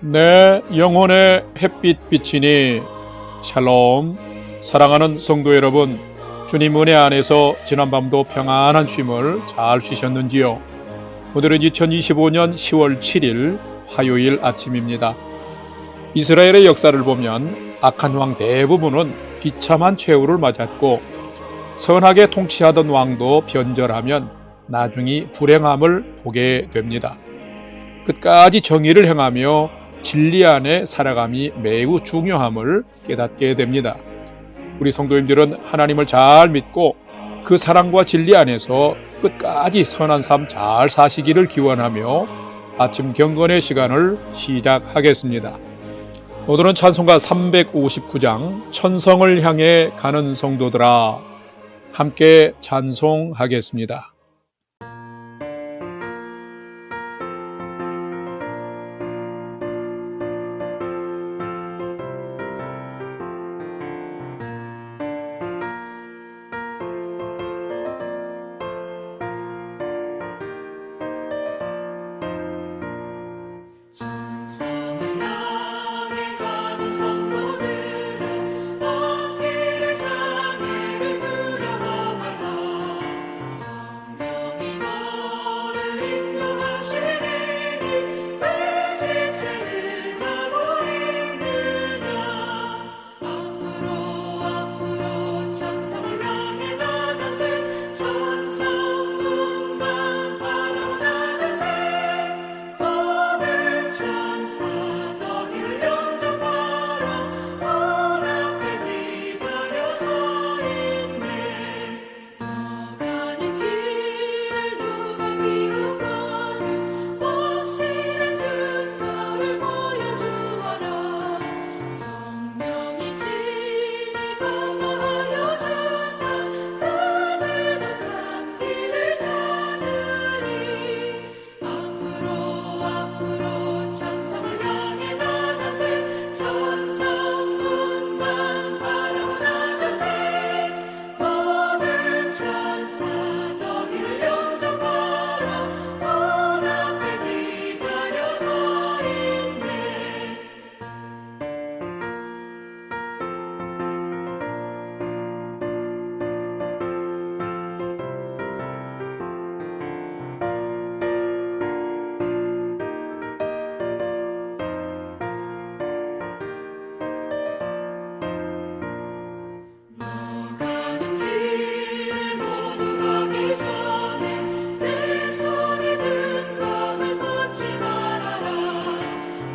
내 영혼의 햇빛 비치니 샬롬. 사랑하는 성도 여러분, 주님 은혜 안에서 지난밤도 평안한 쉼을 잘 쉬셨는지요? 오늘은 2025년 10월 7일 화요일 아침입니다. 이스라엘의 역사를 보면 악한 왕 대부분은 비참한 최후를 맞았고, 선하게 통치하던 왕도 변절하면 나중에 불행함을 보게 됩니다. 끝까지 정의를 행하며 진리 안에 살아감이 매우 중요함을 깨닫게 됩니다. 우리 성도님들은 하나님을 잘 믿고 그 사랑과 진리 안에서 끝까지 선한 삶 잘 사시기를 기원하며 아침 경건의 시간을 시작하겠습니다. 오늘은 찬송가 359장 천성을 향해 가는 성도들아, 함께 찬송하겠습니다. 천성을 향해 가는 성도들아, 앞길의 장애를 두려워 말라. 성령이 너를 인도하시리니 왜 지체를 하고 있느냐. 앞으로 천성을 향해 나가세. 천성문만 바라보 나가세. 천사 너희를 영접하라. 문 앞에 기다려 서 있네. 너 가는 길을 누가 비우거든 확실한 증거를 보여주어라. 성령이 친히 감화하여 주사 그들도 참 길을 찾으리. 앞으로 천성을 향해 나가세. 천성문만 바라보 나가세. 모든 천사 너희를 영접하라. 문 앞에 기다려 서 있네. 너 가는 길을 모두 가기 전에 내 손에 든 검을 꽂지 말아라.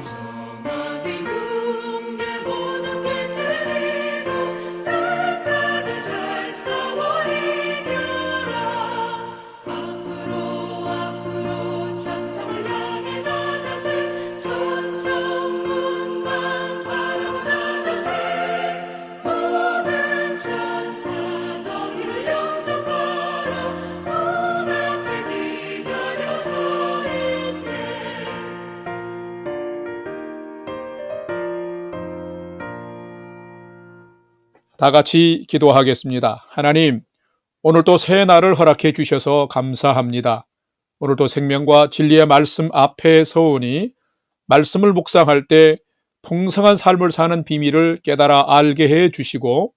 정하게 흉계 모두 깨뜨리고 끝까지 잘 싸워 이겨라. 앞으로 천성을 향해 나가세. 천성문만 바라보 나가세. 모든 천사 너희를 영접하라. 문 앞에 기다려 서 있네. 다 같이 기도하겠습니다. 하나님, 오늘도 새 날을 허락해 주셔서 감사합니다. 오늘도 생명과 진리의 말씀 앞에 서오니 말씀을 묵상할 때 풍성한 삶을 사는 비밀을 깨달아 알게 해 주시고,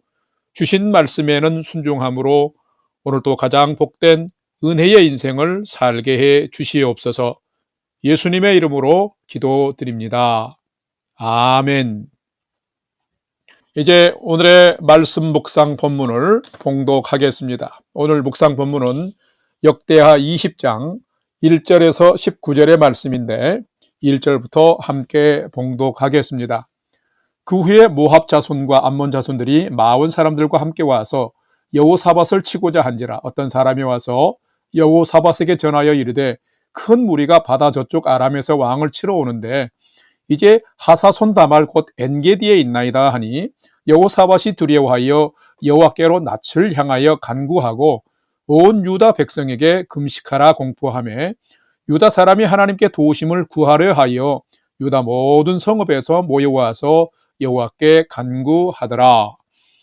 주신 말씀에는 순종함으로 오늘도 가장 복된 은혜의 인생을 살게 해 주시옵소서. 예수님의 이름으로 기도드립니다. 아멘. 이제 오늘의 말씀 묵상 본문을 봉독하겠습니다. 오늘 묵상 본문은 역대하 20장 1절에서 19절의 말씀인데 1절부터 함께 봉독하겠습니다. 그 후에 모압 자손과 암몬 자손들이 마온 사람들과 함께 와서 여호사밧을 치고자 한지라. 어떤 사람이 와서 여호사밧에게 전하여 이르되 큰 무리가 바다 저쪽 아람에서 왕을 치러 오는데 이제 하사손 다말 곧 엔게디에 있나이다 하니 여호사밧이 두려워하여 여호와께로 낯을 향하여 간구하고 온 유다 백성에게 금식하라 공포하며 유다 사람이 하나님께 도우심을 구하려 하여 유다 모든 성읍에서 모여와서 여호와께 간구하더라.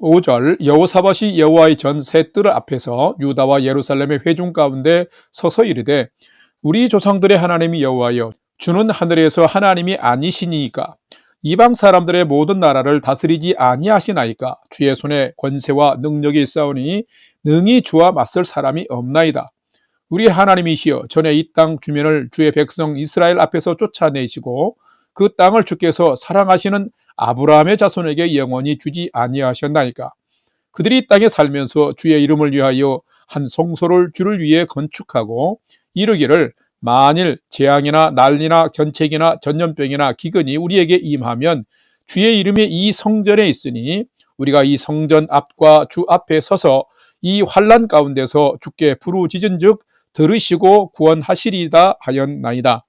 5절 여호사밧이 여호와의 전 셋들 앞에서 유다와 예루살렘의 회중 가운데 서서 이르되 우리 조상들의 하나님이 여호와여 주는 하늘에서 하나님이 아니시니까 이방 사람들의 모든 나라를 다스리지 아니하시나이까 주의 손에 권세와 능력이 있사오니 능히 주와 맞설 사람이 없나이다. 우리 하나님이시여 전에 이 땅 주민을 주의 백성 이스라엘 앞에서 쫓아내시고 그 땅을 주께서 사랑하시는 아브라함의 자손에게 영원히 주지 아니하셨나이까. 그들이 이 땅에 살면서 주의 이름을 위하여 한 성소를 주를 위해 건축하고 이르기를 만일 재앙이나 난리나 견책이나 전염병이나 기근이 우리에게 임하면 주의 이름이 이 성전에 있으니 우리가 이 성전 앞과 주 앞에 서서 이 환난 가운데서 주께 부르짖은즉 들으시고 구원하시리이다 하였나이다.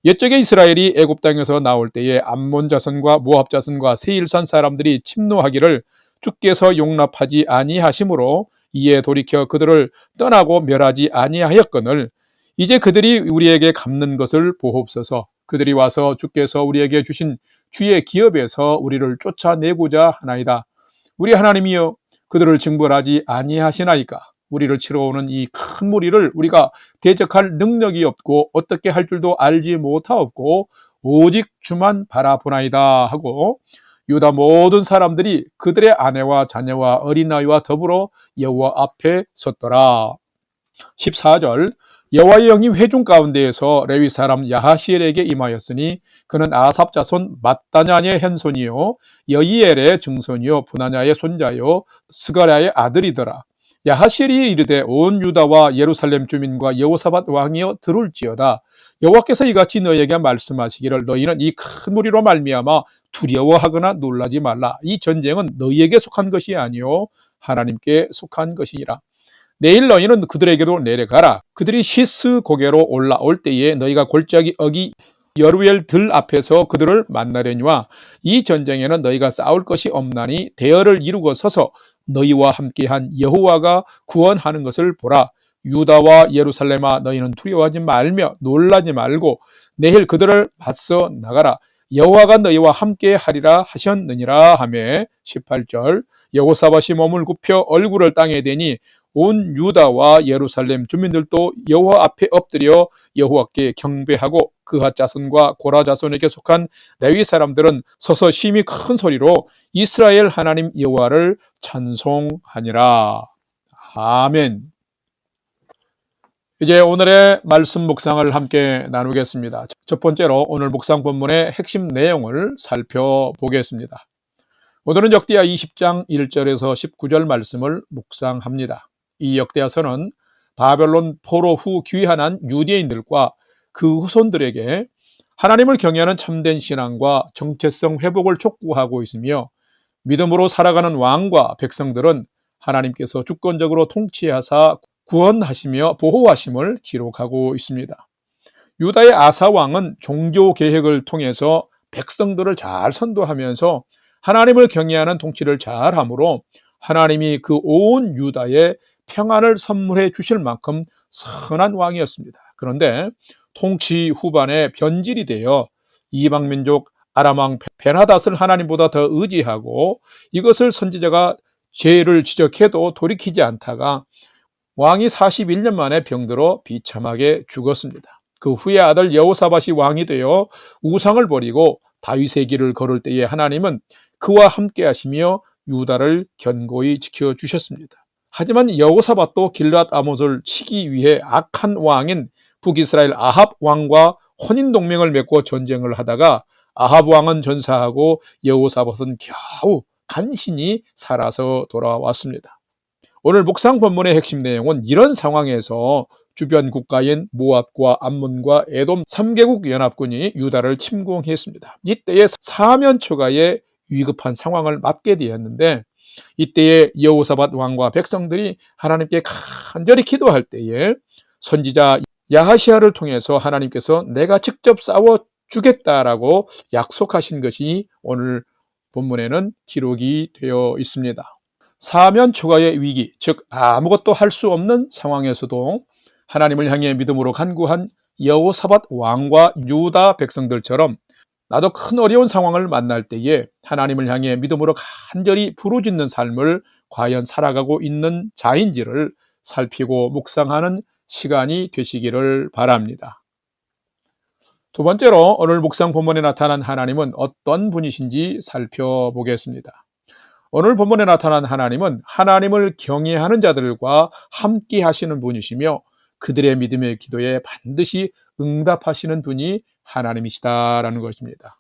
옛적에 이스라엘이 애굽 땅에서 나올 때에 암몬 자손과 모압 자손과 세일산 사람들이 침노하기를 주께서 용납하지 아니하심으로 이에 돌이켜 그들을 떠나고 멸하지 아니하였거늘 이제 그들이 우리에게 갚는 것을 보옵소서. 그들이 와서 주께서 우리에게 주신 주의 기업에서 우리를 쫓아내고자 하나이다. 우리 하나님이여 그들을 징벌하지 아니하시나이까. 우리를 치러 오는 이 큰 무리를 우리가 대적할 능력이 없고 어떻게 할 줄도 알지 못하옵고 오직 주만 바라보나이다 하고 유다 모든 사람들이 그들의 아내와 자녀와 어린아이와 더불어 여호와 앞에 섰더라. 14절 여호와의 영이 회중 가운데에서 레위 사람 야하시엘에게 임하였으니 그는 아삽 자손 mat단야의 현손이요 여이엘의 증손이요 분하냐의 손자요 스가랴의 아들이더라. 야하시엘이 이르되 온 유다와 예루살렘 주민과 여호사밧 왕이여 들을지어다. 여호와께서 이같이 너희에게 말씀하시기를 너희는 이 큰 무리로 말미암아 두려워하거나 놀라지 말라. 이 전쟁은 너희에게 속한 것이 아니요 하나님께 속한 것이니라. 내일 너희는 그들에게로 내려가라. 그들이 시스 고개로 올라올 때에 너희가 골짜기 어기 여루엘 들 앞에서 그들을 만나려니와 이 전쟁에는 너희가 싸울 것이 없나니 대열을 이루고 서서 너희와 함께한 여호와가 구원하는 것을 보라. 유다와 예루살렘아 너희는 두려워하지 말며 놀라지 말고 내일 그들을 맞서 나가라. 여호와가 너희와 함께 하리라 하셨느니라 하며 18절 여호사밧이 몸을 굽혀 얼굴을 땅에 대니 온 유다와 예루살렘 주민들도 여호와 앞에 엎드려 여호와께 경배하고 그핫 자손과 고라 자손에게 속한 레위 사람들은 서서 심히 큰 소리로 이스라엘 하나님 여호와를 찬송하니라. 아멘. 이제 오늘의 말씀 묵상을 함께 나누겠습니다. 첫 번째로 오늘 묵상 본문의 핵심 내용을 살펴보겠습니다. 오늘은 역대하 20장 1절에서 19절 말씀을 묵상합니다. 이 역대하서는 바벨론 포로 후 귀환한 유대인들과 그 후손들에게 하나님을 경외하는 참된 신앙과 정체성 회복을 촉구하고 있으며 믿음으로 살아가는 왕과 백성들은 하나님께서 주권적으로 통치하사 구원하시며 보호하심을 기록하고 있습니다. 유다의 아사 왕은 종교 개혁을 통해서 백성들을 잘 선도하면서 하나님을 경외하는 통치를 잘하므로 하나님이 그 온 유다에 평안을 선물해 주실 만큼 선한 왕이었습니다. 그런데 통치 후반에 변질이 되어 이방민족 아람왕 베나닷을 하나님보다 더 의지하고 이것을 선지자가 죄를 지적해도 돌이키지 않다가 왕이 41년 만에 병들어 비참하게 죽었습니다. 그 후에 아들 여호사밧이 왕이 되어 우상을 버리고 다윗의 길을 걸을 때에 하나님은 그와 함께 하시며 유다를 견고히 지켜주셨습니다. 하지만 여호사밧도 길앗 아못을 치기 위해 악한 왕인 북이스라엘 아합 왕과 혼인 동맹을 맺고 전쟁을 하다가 아합 왕은 전사하고 여호사밧은 겨우 간신히 살아서 돌아왔습니다. 오늘 묵상 본문의 핵심 내용은 이런 상황에서 주변 국가인 모압과 암몬과 에돔 3개국 연합군이 유다를 침공했습니다. 이때에 사면초가의 위급한 상황을 맞게 되었는데 이때에 여호사밧 왕과 백성들이 하나님께 간절히 기도할 때에 선지자 야하시야를 통해서 하나님께서 내가 직접 싸워주겠다라고 약속하신 것이 오늘 본문에는 기록이 되어 있습니다. 사면초가의 위기, 즉 아무것도 할 수 없는 상황에서도 하나님을 향해 믿음으로 간구한 여호사밧 왕과 유다 백성들처럼 나도 큰 어려운 상황을 만날 때에 하나님을 향해 믿음으로 간절히 부르짖는 삶을 과연 살아가고 있는 자인지를 살피고 묵상하는 시간이 되시기를 바랍니다. 두 번째로 오늘 묵상 본문에 나타난 하나님은 어떤 분이신지 살펴보겠습니다. 오늘 본문에 나타난 하나님은 하나님을 경외하는 자들과 함께 하시는 분이시며 그들의 믿음의 기도에 반드시 응답하시는 분이 하나님이시다라는 것입니다.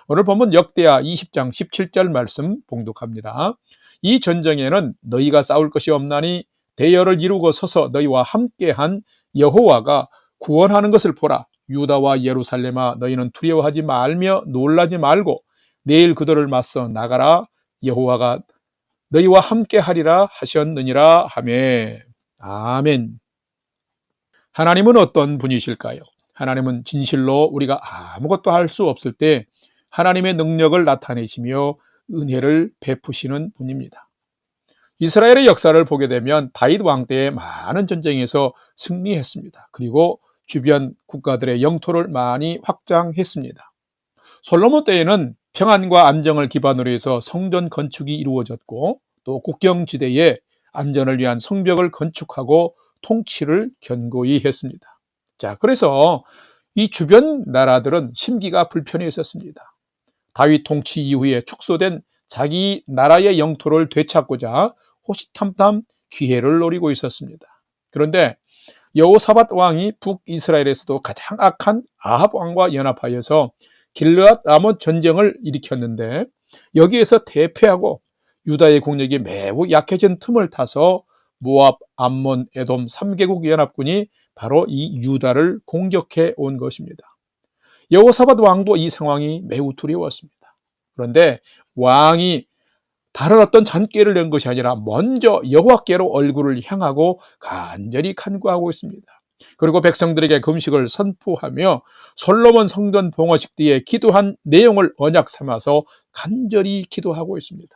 오늘 본문 역대하 20장 17절 말씀 봉독합니다. 이 전쟁에는 너희가 싸울 것이 없나니 대열을 이루고 서서 너희와 함께한 여호와가 구원하는 것을 보라. 유다와 예루살렘아 너희는 두려워하지 말며 놀라지 말고 내일 그들을 맞서 나가라. 여호와가 너희와 함께하리라 하셨느니라 하매. 아멘. 하나님은 어떤 분이실까요? 하나님은 진실로 우리가 아무것도 할 수 없을 때 하나님의 능력을 나타내시며 은혜를 베푸시는 분입니다. 이스라엘의 역사를 보게 되면 다윗 왕 때에 많은 전쟁에서 승리했습니다. 그리고 주변 국가들의 영토를 많이 확장했습니다. 솔로몬 때에는 평안과 안정을 기반으로 해서 성전 건축이 이루어졌고 또 국경지대에 안전을 위한 성벽을 건축하고 통치를 견고히 했습니다. 자, 그래서 이 주변 나라들은 심기가 불편했었습니다. 다윗 통치 이후에 축소된 자기 나라의 영토를 되찾고자 호시탐탐 기회를 노리고 있었습니다. 그런데 여호사밧 왕이 북이스라엘에서도 가장 악한 아합 왕과 연합하여서 길르앗 라몬 전쟁을 일으켰는데 여기에서 대패하고 유다의 국력이 매우 약해진 틈을 타서 모압, 암몬, 에돔 3개국 연합군이 바로 이 유다를 공격해 온 것입니다. 여호사밧 왕도 이 상황이 매우 두려웠습니다. 그런데 왕이 다른 어떤 잔꾀를 낸 것이 아니라 먼저 여호와께로 얼굴을 향하고 간절히 간구하고 있습니다. 그리고 백성들에게 금식을 선포하며 솔로몬 성전 봉헌식 뒤에 기도한 내용을 언약 삼아서 간절히 기도하고 있습니다.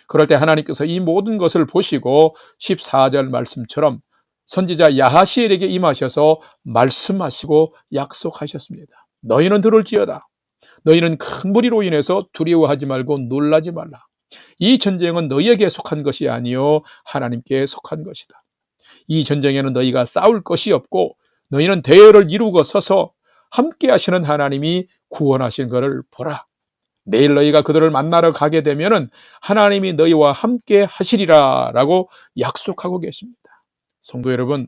그럴 때 하나님께서 이 모든 것을 보시고 14절 말씀처럼 선지자 야하시엘에게 임하셔서 말씀하시고 약속하셨습니다. 너희는 들을지어다. 너희는 큰 무리로 인해서 두려워하지 말고 놀라지 말라. 이 전쟁은 너희에게 속한 것이 아니요 하나님께 속한 것이다. 이 전쟁에는 너희가 싸울 것이 없고 너희는 대열을 이루고 서서 함께 하시는 하나님이 구원하신 것을 보라. 내일 너희가 그들을 만나러 가게 되면은 하나님이 너희와 함께 하시리라 라고 약속하고 계십니다. 성도 여러분,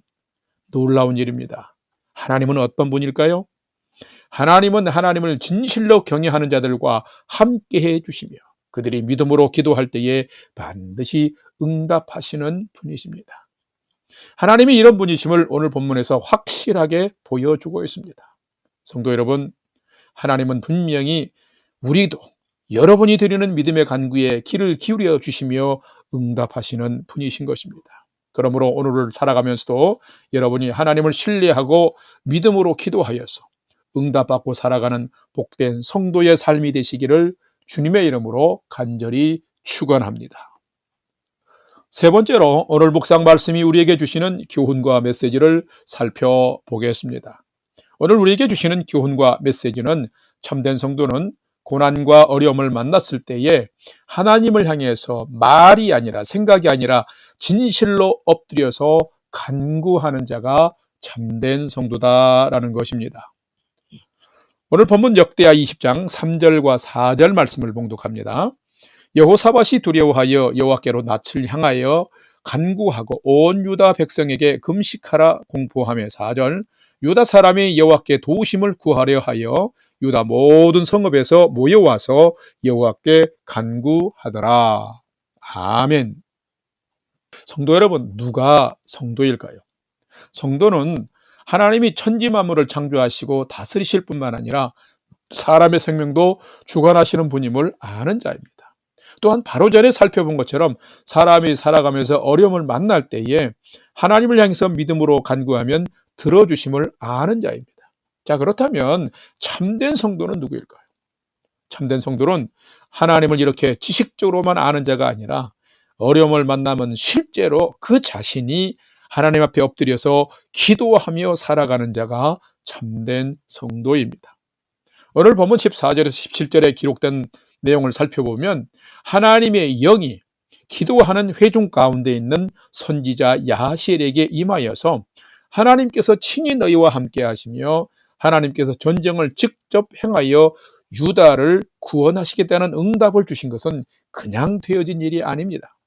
놀라운 일입니다. 하나님은 어떤 분일까요? 하나님은 하나님을 진실로 경외하는 자들과 함께 해주시며 그들이 믿음으로 기도할 때에 반드시 응답하시는 분이십니다. 하나님이 이런 분이심을 오늘 본문에서 확실하게 보여주고 있습니다. 성도 여러분, 하나님은 분명히 우리도 여러분이 드리는 믿음의 간구에 귀를 기울여 주시며 응답하시는 분이신 것입니다. 그러므로 오늘을 살아가면서도 여러분이 하나님을 신뢰하고 믿음으로 기도하여서 응답받고 살아가는 복된 성도의 삶이 되시기를 주님의 이름으로 간절히 축원합니다. 세 번째로 오늘 묵상 말씀이 우리에게 주시는 교훈과 메시지를 살펴보겠습니다. 오늘 우리에게 주시는 교훈과 메시지는 참된 성도는 고난과 어려움을 만났을 때에 하나님을 향해서 말이 아니라 생각이 아니라 진실로 엎드려서 간구하는 자가 참된 성도다라는 것입니다. 오늘 본문 역대하 20장 3절과 4절 말씀을 봉독합니다. 여호사밧이 두려워하여 여호와께로 낯을 향하여 간구하고 온 유다 백성에게 금식하라 공포하며 4절 유다 사람이 여호와께 도우심을 구하려 하여 유다 모든 성읍에서 모여와서 여호와께 간구하더라. 아멘. 성도 여러분, 누가 성도일까요? 성도는 하나님이 천지 만물을 창조하시고 다스리실 뿐만 아니라 사람의 생명도 주관하시는 분임을 아는 자입니다. 또한 바로 전에 살펴본 것처럼 사람이 살아가면서 어려움을 만날 때에 하나님을 향해서 믿음으로 간구하면 들어주심을 아는 자입니다. 자, 그렇다면 참된 성도는 누구일까요? 참된 성도는 하나님을 이렇게 지식적으로만 아는 자가 아니라 어려움을 만나면 실제로 그 자신이 하나님 앞에 엎드려서 기도하며 살아가는 자가 참된 성도입니다. 오늘 본문 14절에서 17절에 기록된 내용을 살펴보면 하나님의 영이 기도하는 회중 가운데 있는 선지자 야하시엘에게 임하여서 하나님께서 친히 너희와 함께 하시며 하나님께서 전쟁을 직접 행하여 유다를 구원하시겠다는 응답을 주신 것은 그냥 되어진 일이 아닙니다.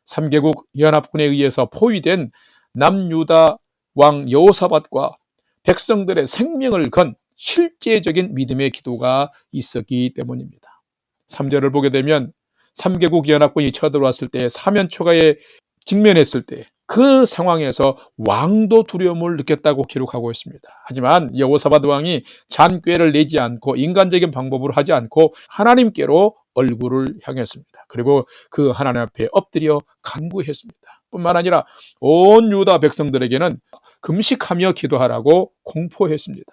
3개국 연합군에 의해서 포위된 남유다 왕 여호사밧과 백성들의 생명을 건 실제적인 믿음의 기도가 있었기 때문입니다. 3절을 보게 되면 3개국 연합군이 쳐들어왔을 때 사면초가에 직면했을 때 그 상황에서 왕도 두려움을 느꼈다고 기록하고 있습니다. 하지만 여호사밧 왕이 잔꾀를 내지 않고 인간적인 방법으로 하지 않고 하나님께로 얼굴을 향했습니다. 그리고 그 하나님 앞에 엎드려 간구했습니다. 뿐만 아니라 온 유다 백성들에게는 금식하며 기도하라고 공포했습니다.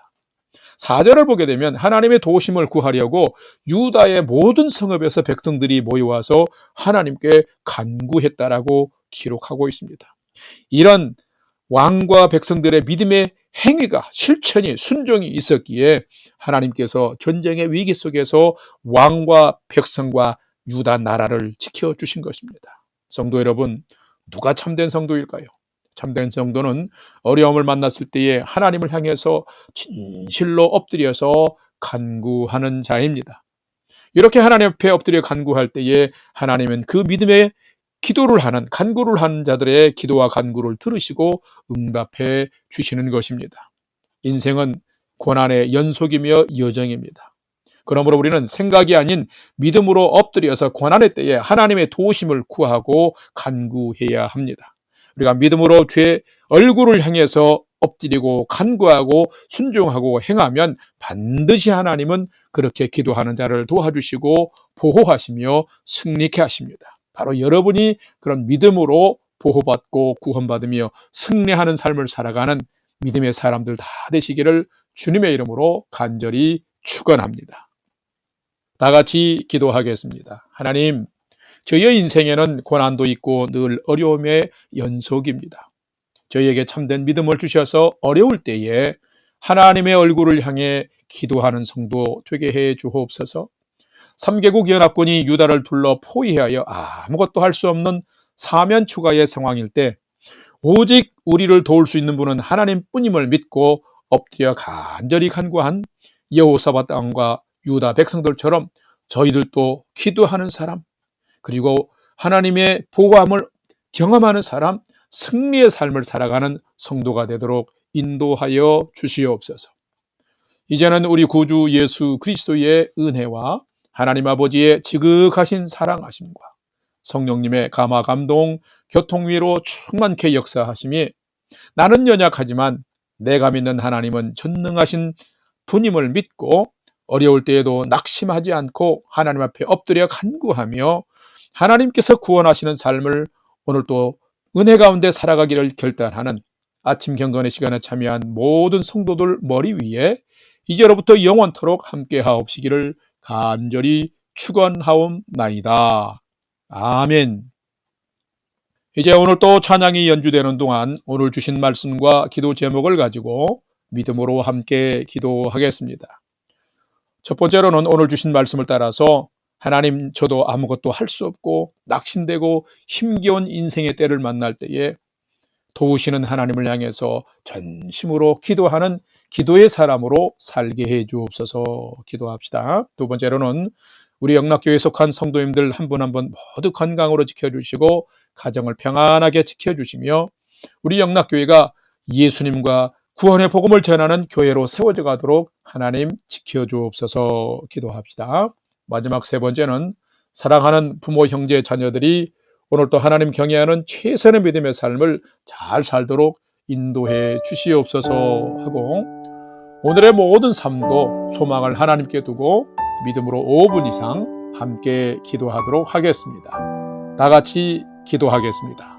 4절을 보게 되면 하나님의 도우심을 구하려고 유다의 모든 성읍에서 백성들이 모여와서 하나님께 간구했다라고 기록하고 있습니다. 이런 왕과 백성들의 믿음의 행위가 실천이 순종이 있었기에 하나님께서 전쟁의 위기 속에서 왕과 백성과 유다 나라를 지켜주신 것입니다. 성도 여러분, 누가 참된 성도일까요? 참된 성도는 어려움을 만났을 때에 하나님을 향해서 진실로 엎드려서 간구하는 자입니다. 이렇게 하나님 앞에 엎드려 간구할 때에 하나님은 그 믿음의 기도를 하는, 간구를 하는 자들의 기도와 간구를 들으시고 응답해 주시는 것입니다. 인생은 고난의 연속이며 여정입니다. 그러므로 우리는 생각이 아닌 믿음으로 엎드려서 고난의 때에 하나님의 도우심을 구하고 간구해야 합니다. 우리가 믿음으로 주의 얼굴을 향해서 엎드리고 간구하고 순종하고 행하면 반드시 하나님은 그렇게 기도하는 자를 도와주시고 보호하시며 승리케 하십니다. 바로 여러분이 그런 믿음으로 보호받고 구원받으며 승리하는 삶을 살아가는 믿음의 사람들 다 되시기를 주님의 이름으로 간절히 축원합니다. 다 같이 기도하겠습니다. 하나님, 저희의 인생에는 고난도 있고 늘 어려움의 연속입니다. 저희에게 참된 믿음을 주셔서 어려울 때에 하나님의 얼굴을 향해 기도하는 성도 되게 해 주옵소서. 3개국 연합군이 유다를 둘러 포위하여 아무것도 할 수 없는 사면초가의 상황일 때 오직 우리를 도울 수 있는 분은 하나님뿐임을 믿고 엎드려 간절히 간구한 여호사밧 왕과 유다 백성들처럼 저희들도 기도하는 사람, 그리고 하나님의 보호함을 경험하는 사람, 승리의 삶을 살아가는 성도가 되도록 인도하여 주시옵소서. 이제는 우리 구주 예수 그리스도의 은혜와 하나님 아버지의 지극하신 사랑하심과 성령님의 감화 감동 교통위로 충만케 역사하심이 나는 연약하지만 내가 믿는 하나님은 전능하신 분임을 믿고 어려울 때에도 낙심하지 않고 하나님 앞에 엎드려 간구하며 하나님께서 구원하시는 삶을 오늘 또 은혜 가운데 살아가기를 결단하는 아침 경건의 시간에 참여한 모든 성도들 머리 위에 이제로부터 영원토록 함께 하옵시기를 간절히 축원하옵나이다. 아멘. 이제 오늘 또 찬양이 연주되는 동안 오늘 주신 말씀과 기도 제목을 가지고 믿음으로 함께 기도하겠습니다. 첫 번째로는 오늘 주신 말씀을 따라서 하나님, 저도 아무것도 할 수 없고 낙심되고 힘겨운 인생의 때를 만날 때에 도우시는 하나님을 향해서 전심으로 기도하는 기도의 사람으로 살게 해 주옵소서. 기도합시다. 두 번째로는 우리 영락교회에 속한 성도님들 한 분 한 분 모두 건강으로 지켜주시고 가정을 평안하게 지켜주시며 우리 영락교회가 예수님과 구원의 복음을 전하는 교회로 세워져 가도록 하나님 지켜주옵소서. 기도합시다. 마지막 세 번째는 사랑하는 부모, 형제, 자녀들이 오늘 또 하나님 경외하는 최선의 믿음의 삶을 잘 살도록 인도해 주시옵소서 하고 오늘의 모든 삶도 소망을 하나님께 두고 믿음으로 5분 이상 함께 기도하도록 하겠습니다. 다 같이 기도하겠습니다.